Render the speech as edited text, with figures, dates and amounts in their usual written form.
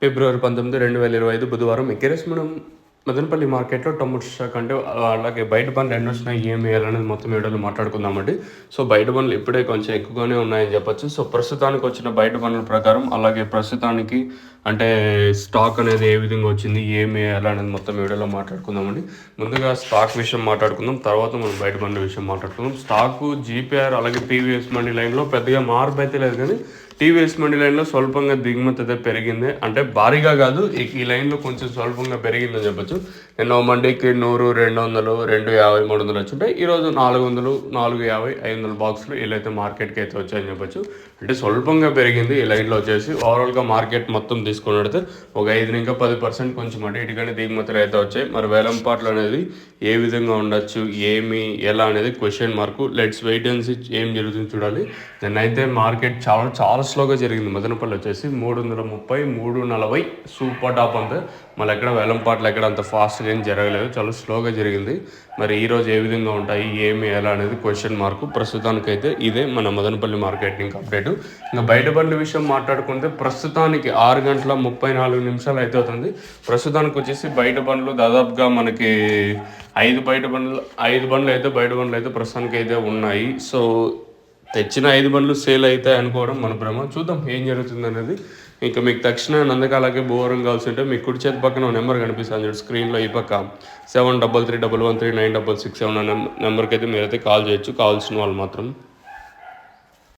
ఫిబ్రవరి 19, 2025 బుధవారం ఎక్కేరేస్ మనం మదనపల్లి మార్కెట్లో టొమాటో స్టాక్ అంటే అలాగే బయట పనులు ఎన్ని వచ్చినాయి ఏం వేయాలనేది మొత్తం వీడియోలో మాట్లాడుకుందామండి. సో బయట పనులు ఇప్పుడే కొంచెం ఎక్కువగానే ఉన్నాయని చెప్పొచ్చు. సో ప్రస్తుతానికి వచ్చిన బయట పనుల ప్రకారం అలాగే ప్రస్తుతానికి అంటే స్టాక్ అనేది ఏ విధంగా వచ్చింది ఏం వేయాలనేది మొత్తం వీడియోలో మాట్లాడుకుందామండి. ముందుగా స్టాక్ విషయం మాట్లాడుకుందాం, తర్వాత మనం బయట పనుల విషయం మాట్లాడుకుందాం. స్టాకు జీపీఆర్ అలాగే టీవీఎస్ మండి లైన్లో పెద్దగా మార్పు అయితే లేదు, కానీ టీవీఎస్ మండి లైన్లో స్వల్పంగా దిగుమతి అయితే పెరిగింది. అంటే భారీగా కాదు, ఈ లైన్లో కొంచెం స్వల్పంగా పెరిగిందని చెప్పొచ్చు. నిన్న మండీకి 100, 200, 250, 300 వచ్చింటాయి. ఈరోజు 400, 450, 500 బాక్సులు వీళ్ళైతే మార్కెట్కి అయితే వచ్చాయని చెప్పొచ్చు. అంటే స్వల్పంగా పెరిగింది ఈ లైన్లో వచ్చేసి. ఓవరాల్గా మార్కెట్ మొత్తం తీసుకున్నట్టు ఒక 5-10% కొంచెం అటు ఇటుగానే దిగుమతులు అయితే వచ్చాయి. మరి వేలంపాట్లు అనేది ఏ విధంగా ఉండొచ్చు, ఏమి ఎలా అనేది question mark. Let's wait and see ఏం జరుగుతుంది చూడాలి. నిన్నైతే మార్కెట్ చాలా స్లోగా జరిగింది. మదనపల్లి వచ్చేసి 330, 340 సూపర్ టాప్ అంతే. మళ్ళీ ఎక్కడ వేలంపాట్లు ఎక్కడ అంత ఫాస్ట్గా ఏం జరగలేదు, చాలా స్లోగా జరిగింది. మరి ఈరోజు ఏ విధంగా ఉంటాయి ఏమి ఎలా అనేది క్వశ్చన్ మార్కు. ప్రస్తుతానికైతే ఇదే మన మదనపల్లి మార్కెటింగ్ అప్డేటు. ఇంకా బయట బండ్ల విషయం మాట్లాడుకుంటే ప్రస్తుతానికి 6:34 అయితే అవుతుంది. ప్రస్తుతానికి వచ్చేసి బయట బండ్లు దాదాపుగా మనకి 5 బండ్లు అయితే ప్రస్తుతానికి అయితే ఉన్నాయి. సో తెచ్చిన 5 బండ్లు సేల్ అవుతాయి అనుకోవడం మన భ్రమ. చూద్దాం ఏం జరుగుతుంది అనేది. ఇంకా మీకు తక్షణ నందక అలాగే బోరం కావాల్సి ఉంటే మీకు కుడి చేతి పక్కన నెంబర్ కనిపిస్తుంది చూడండి స్క్రీన్లో, ఈ పక్క 7331139667 నెంబర్కి అయితే మీరైతే కాల్ చేయొచ్చు, కావాల్సిన వాళ్ళు మాత్రం.